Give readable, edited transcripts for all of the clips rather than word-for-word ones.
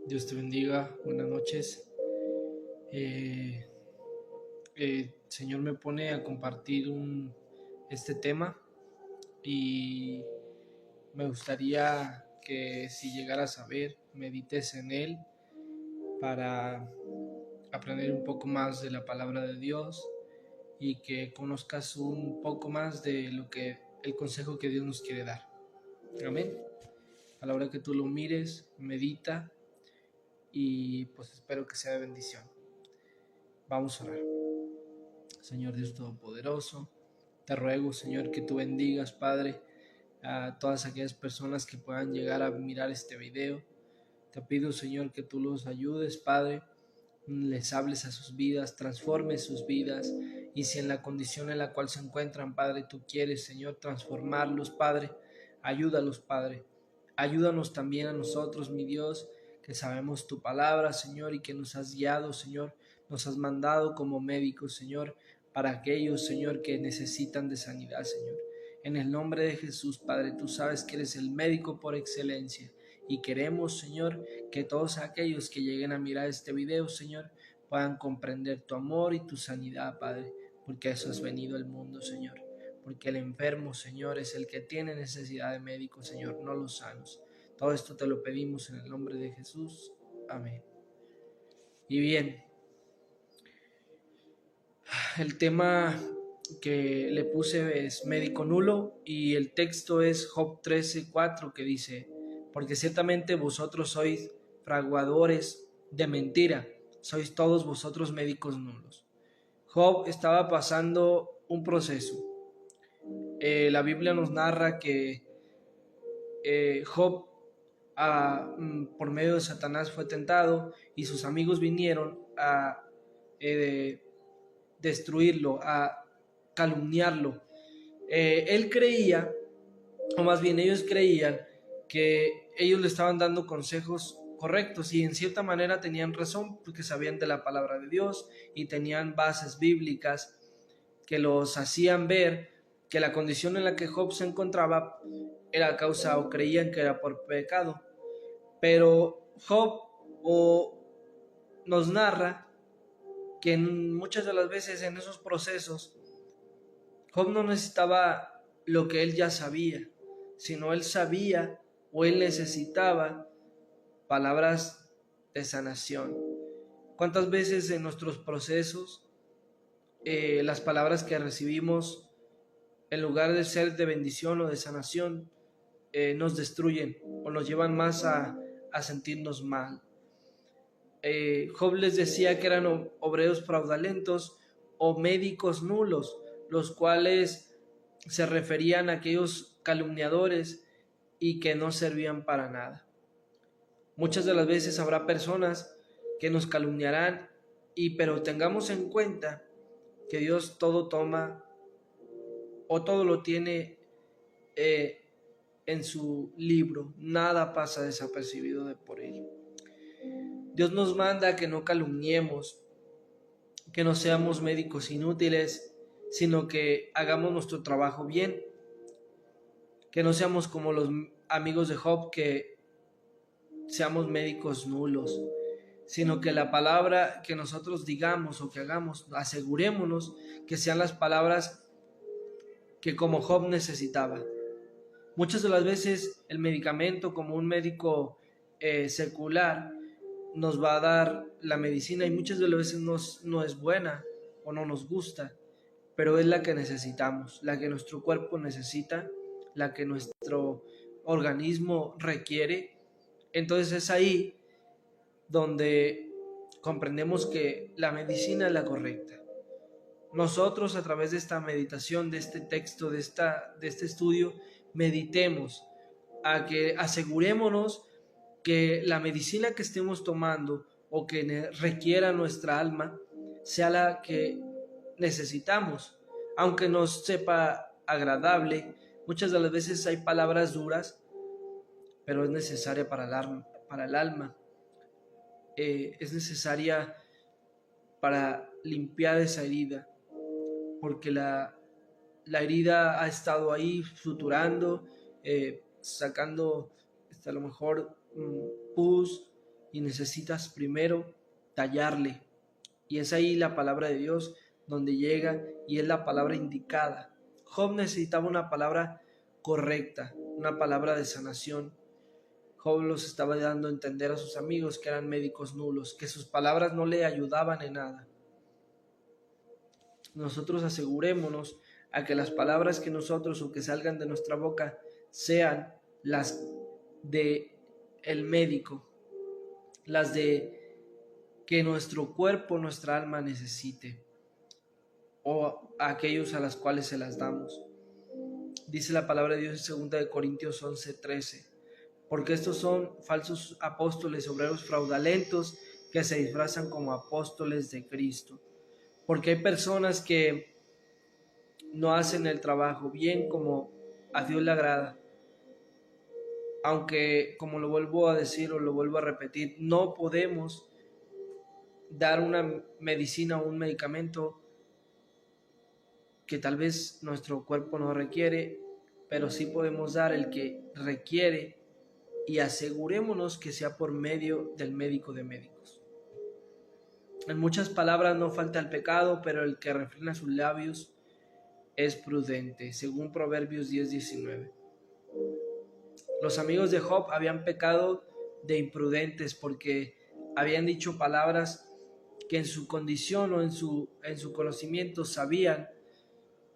Dios te bendiga, buenas noches. Eh, Señor me pone a compartir este tema y me gustaría que si llegaras a ver, medites en él para aprender un poco más de la palabra de Dios y que conozcas un poco más de el consejo que Dios nos quiere dar. Amén. A la hora que tú lo mires, medita y pues espero que sea de bendición. Vamos a orar. Señor Dios Todopoderoso, te ruego, Señor, que tú bendigas, Padre, a todas aquellas personas que puedan llegar a mirar este video. Te pido, Señor, que tú los ayudes, Padre, les hables a sus vidas, transformes sus vidas, y si en la condición en la cual se encuentran, Padre, tú quieres, Señor, transformarlos, Padre, ayúdalos, Padre. Ayúdanos también a nosotros, mi Dios, que sabemos tu palabra, Señor, y que nos has guiado, Señor, nos has mandado como médicos, Señor, para aquellos, Señor, que necesitan de sanidad, Señor. En el nombre de Jesús, Padre, tú sabes que eres el médico por excelencia y queremos, Señor, que todos aquellos que lleguen a mirar este video, Señor, puedan comprender tu amor y tu sanidad, Padre, porque eso has venido al mundo, Señor. Porque el enfermo, Señor, es el que tiene necesidad de médico, Señor, no los sanos. Todo esto te lo pedimos en el nombre de Jesús. Amén. Y bien, el tema que le puse es médico nulo y el texto es Job 13:4 que dice, porque ciertamente vosotros sois fraguadores de mentira, sois todos vosotros médicos nulos. Job estaba pasando un proceso. La Biblia nos narra que Job por medio de Satanás fue tentado y sus amigos vinieron a destruirlo, a calumniarlo. Él creía, o más bien ellos creían, que ellos le estaban dando consejos correctos y en cierta manera tenían razón porque sabían de la palabra de Dios y tenían bases bíblicas que los hacían ver que la condición en la que Job se encontraba era causa o creían que era por pecado. Pero Job nos narra que muchas de las veces en esos procesos Job no necesitaba lo que él ya sabía, sino él sabía o él necesitaba palabras de sanación. ¿Cuántas veces en nuestros procesos las palabras que recibimos en lugar de ser de bendición o de sanación nos destruyen o nos llevan más a sentirnos mal? Job les decía que eran obreros fraudulentos o médicos nulos, los cuales se referían a aquellos calumniadores y que no servían para nada. Muchas de las veces habrá personas que nos calumniarán, pero tengamos en cuenta que Dios todo toma o todo lo tiene en su libro, nada pasa desapercibido por él. Dios nos manda que no calumniemos, que no seamos médicos inútiles, sino que hagamos nuestro trabajo bien, que no seamos como los amigos de Job, que seamos médicos nulos, sino que la palabra que nosotros digamos o que hagamos, asegurémonos que sean las palabras que como Job necesitaba. Muchas de las veces el medicamento, como un médico secular, nos va a dar la medicina y muchas de las veces no es buena o no nos gusta, pero es la que necesitamos, la que nuestro cuerpo necesita, la que nuestro organismo requiere. Entonces es ahí donde comprendemos que la medicina es la correcta. Nosotros, a través de esta meditación, de este texto, de este estudio, meditemos a que asegurémonos que la medicina que estemos tomando o que requiera nuestra alma sea la que necesitamos, aunque nos sepa agradable. Muchas de las veces hay palabras duras, pero es necesaria para el alma. Es necesaria para limpiar esa herida, porque la herida ha estado ahí suturando, sacando a lo mejor pus, y necesitas primero tallarle. Y es ahí la palabra de Dios donde llega y es la palabra indicada. Job necesitaba una palabra correcta, una palabra de sanación. Job los estaba dando a entender a sus amigos que eran médicos nulos, que sus palabras no le ayudaban en nada. Nosotros asegurémonos a que las palabras que nosotros o que salgan de nuestra boca sean las de el médico, las de que nuestro cuerpo, nuestra alma necesite, o a aquellos a las cuales se las damos. Dice la palabra de Dios en 2 Corintios 11:13, porque estos son falsos apóstoles, obreros fraudulentos, que se disfrazan como apóstoles de Cristo. Porque hay personas que no hacen el trabajo bien como a Dios le agrada. Aunque, como lo vuelvo a decir o lo vuelvo a repetir, no podemos dar una medicina o un medicamento que tal vez nuestro cuerpo no requiere, pero sí podemos dar el que requiere, y asegurémonos que sea por medio del médico de médicos. En muchas palabras no falta el pecado, pero el que refrena sus labios es prudente, según Proverbios 10:19. Los amigos de Job habían pecado de imprudentes porque habían dicho palabras que en su condición o en su conocimiento sabían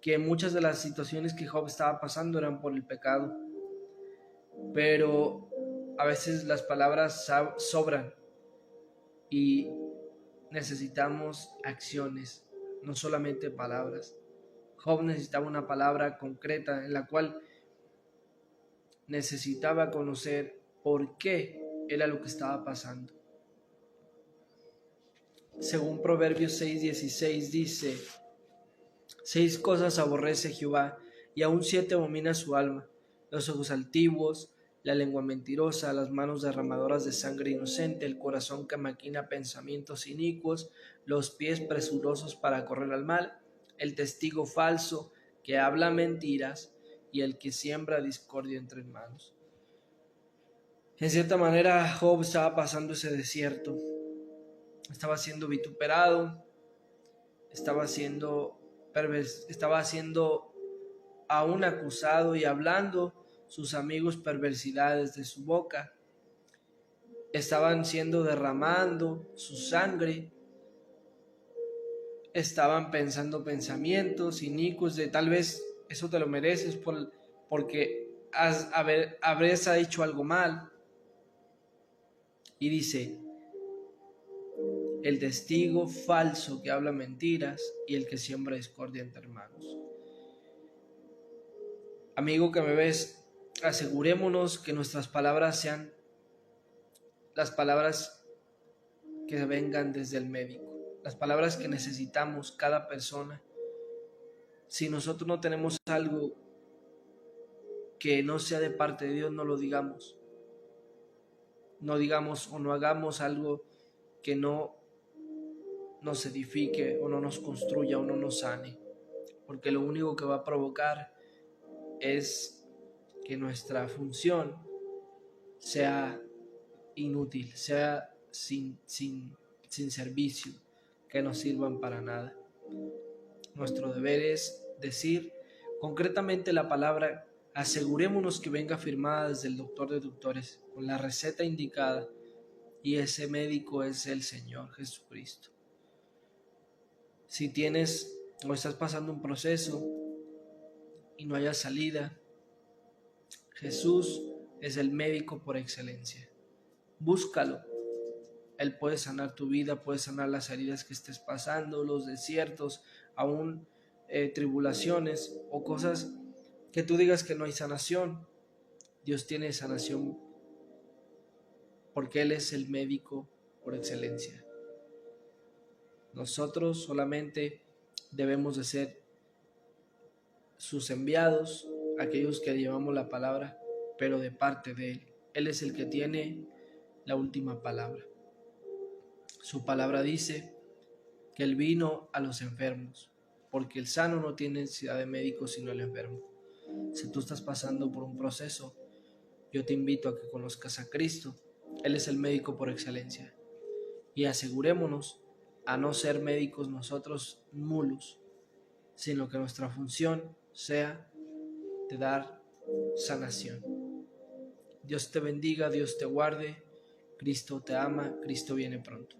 que muchas de las situaciones que Job estaba pasando eran por el pecado. Pero a veces las palabras sobran y necesitamos acciones, no solamente palabras. Job necesitaba una palabra concreta en la cual necesitaba conocer por qué era lo que estaba pasando. Según Proverbios 6:16 dice: 6 cosas aborrece Jehová, y aún 7 abomina su alma: los ojos altivos, la lengua mentirosa, las manos derramadoras de sangre inocente, el corazón que maquina pensamientos inicuos, los pies presurosos para correr al mal, el testigo falso que habla mentiras, y el que siembra discordia entre hermanos. En cierta manera, Job estaba pasando ese desierto. Estaba siendo vituperado, estaba siendo aún acusado, y hablando sus amigos perversidades de su boca. Estaban siendo derramando su sangre. Estaban pensando pensamientos inicuos de tal vez eso te lo mereces porque habrías hecho algo mal. Y dice: el testigo falso que habla mentiras y el que siembra discordia entre hermanos. Amigo que me ves, asegurémonos que nuestras palabras sean las palabras que vengan desde el médico, las palabras que necesitamos cada persona. Si nosotros no tenemos algo que no sea de parte de Dios, no lo digamos. No digamos o no hagamos algo que no nos edifique o no nos construya o no nos sane, porque lo único que va a provocar es que nuestra función sea inútil, sea sin servicio, que no sirvan para nada. Nuestro deber es decir concretamente la palabra. Asegurémonos que venga firmada desde el doctor de doctores, con la receta indicada, y ese médico es el Señor Jesucristo. Si tienes o estás pasando un proceso y no haya salida, Jesús es el médico por excelencia. Búscalo. Él puede sanar tu vida, puede sanar las heridas que estés pasando, los desiertos, aún tribulaciones o cosas que tú digas que no hay sanación. Dios tiene sanación porque Él es el médico por excelencia. Nosotros solamente debemos de ser sus enviados, aquellos que llevamos la palabra, pero de parte de Él. Él es el que tiene la última palabra. Su palabra dice que Él vino a los enfermos, porque el sano no tiene necesidad de médico sino el enfermo. Si tú estás pasando por un proceso, yo te invito a que conozcas a Cristo. Él es el médico por excelencia. Y asegurémonos a no ser médicos nosotros mulos, sino que nuestra función sea de dar sanación. Dios te bendiga, Dios te guarde, Cristo te ama, Cristo viene pronto.